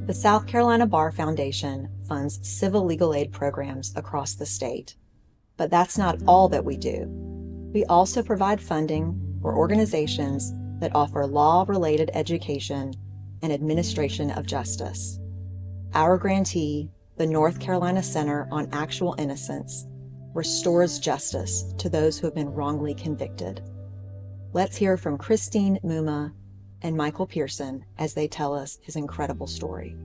The South Carolina Bar Foundation funds civil legal aid programs across the state. But that's not all that we do. We also provide funding for organizations that offer law-related education and administration of justice. Our grantee, the North Carolina Center on Actual Innocence, restores justice to those who have been wrongly convicted. Let's hear from Christine Mumma and Michael Pearson as they tell us his incredible story.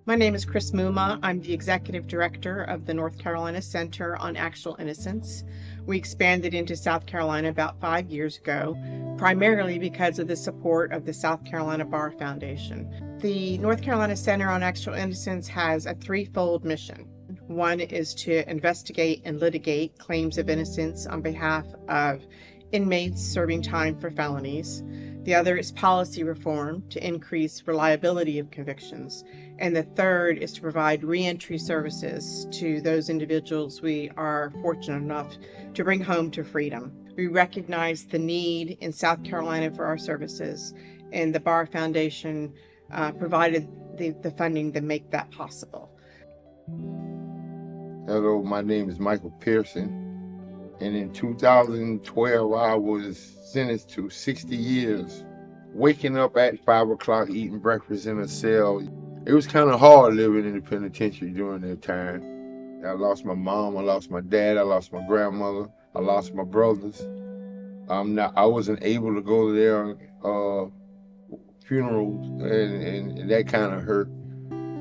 My name is Chris Mumma. I'm the Executive Director of the North Carolina Center on Actual Innocence. We expanded into South Carolina about 5 years ago, primarily because of the support of the South Carolina Bar Foundation. The North Carolina Center on Actual Innocence has a threefold mission. One is to investigate and litigate claims of innocence on behalf of inmates serving time for felonies. The other is policy reform to increase reliability of convictions. And the third is to provide reentry services to those individuals we are fortunate enough to bring home to freedom. We recognize the need in South Carolina for our services, and the Bar Foundation provided the funding to make that possible. Hello, my name is Michael Pearson. And in 2012, I was sentenced to 60 years. Waking up at 5 o'clock, eating breakfast in a cell. It was kind of hard living in the penitentiary during that time. I lost my mom, I lost my dad, I lost my grandmother, I lost my brothers. I wasn't able to go to their funerals, and that kind of hurt.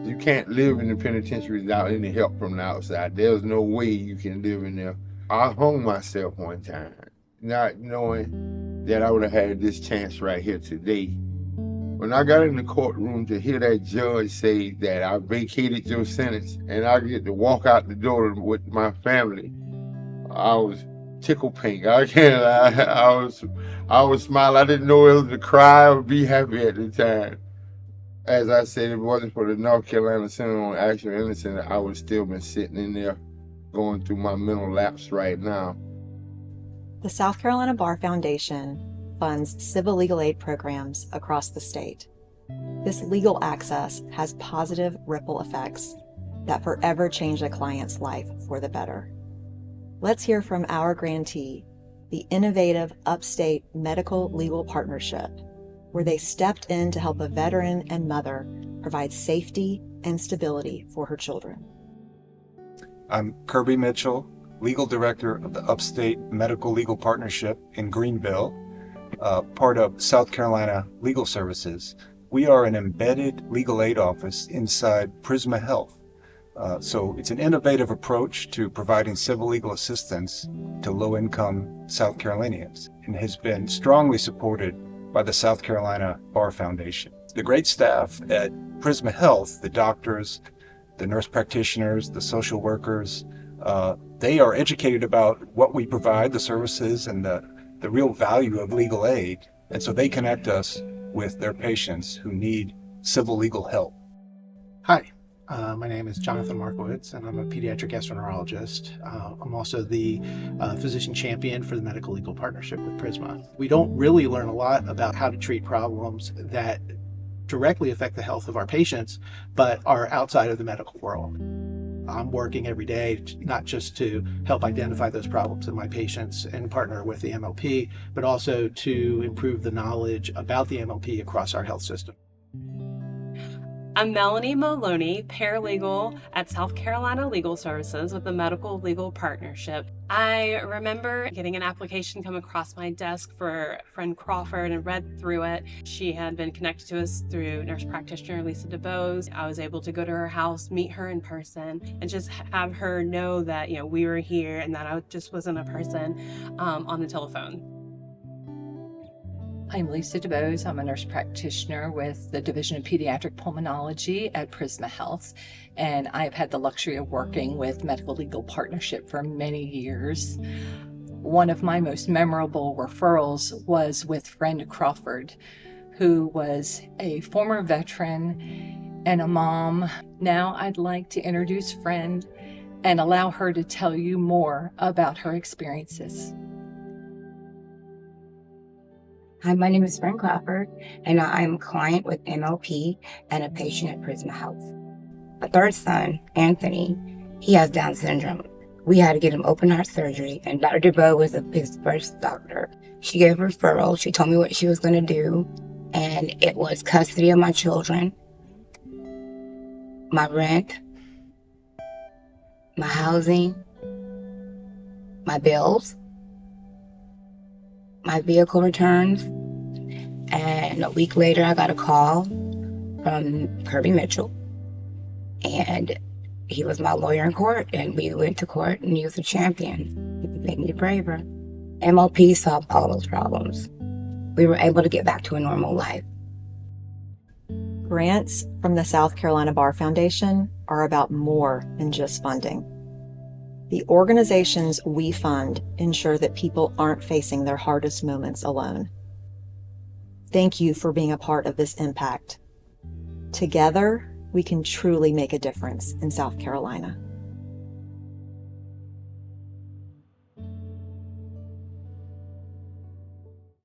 You can't live in the penitentiary without any help from the outside. There's no way you can live in there. I hung myself one time, not knowing that I would have had this chance right here today. When I got in the courtroom to hear that judge say that I vacated your sentence and I get to walk out the door with my family, I was tickle pink. I can't lie. I was smiling. I didn't know whether to cry or be happy at the time. As I said, if it wasn't for the North Carolina Center on Actual Innocence, I would still been sitting in there going through my mental lapse right now. The South Carolina Bar Foundation funds civil legal aid programs across the state. This legal access has positive ripple effects that forever change a client's life for the better. Let's hear from our grantee, the innovative Upstate Medical Legal Partnership, where they stepped in to help a veteran and mother provide safety and stability for her children. I'm Kirby Mitchell, Legal Director of the Upstate Medical Legal Partnership in Greenville, part of South Carolina Legal Services. We are an embedded legal aid office inside Prisma Health. So it's an innovative approach to providing civil legal assistance to low-income South Carolinians and has been strongly supported by the South Carolina Bar Foundation. The great staff at Prisma Health, the doctors, the nurse practitioners, the social workers, they are educated about what we provide, the services, and the real value of legal aid. And so they connect us with their patients who need civil legal help. Hi, my name is Jonathan Markowitz, and I'm a pediatric gastroenterologist. I'm also the physician champion for the Medical Legal Partnership with Prisma. We don't really learn a lot about how to treat problems that directly affect the health of our patients, but are outside of the medical world. I'm working every day not just to help identify those problems in my patients and partner with the MLP, but also to improve the knowledge about the MLP across our health system. I'm Melanie Maloney, paralegal at South Carolina Legal Services with the Medical Legal Partnership. I remember getting an application come across my desk for friend Crawford and read through it. She had been connected to us through nurse practitioner Lisa DeBose. I was able to go to her house, meet her in person, and just have her know that, we were here and that I just wasn't a person on the telephone. I'm Lisa DeBose. I'm a nurse practitioner with the Division of Pediatric Pulmonology at Prisma Health, and I've had the luxury of working with Medical Legal Partnership for many years. One of my most memorable referrals was with friend Crawford, who was a former veteran and a mom. Now I'd like to introduce friend and allow her to tell you more about her experiences. Hi, my name is Frank Crawford, and I am a client with MLP and a patient at Prisma Health. My third son, Anthony, he has Down syndrome. We had to get him open heart surgery, and Dr. DeBow was his first doctor. She gave a referral. She told me what she was going to do, and it was custody of my children, my rent, my housing, my bills, my vehicle returns. And a week later, I got a call from Kirby Mitchell, and he was my lawyer in court, and we went to court, and he was a champion. He made me braver. MLP solved all those problems. We were able to get back to a normal life. Grants from the South Carolina Bar Foundation are about more than just funding. The organizations we fund ensure that people aren't facing their hardest moments alone. Thank you for being a part of this impact. Together, we can truly make a difference in South Carolina.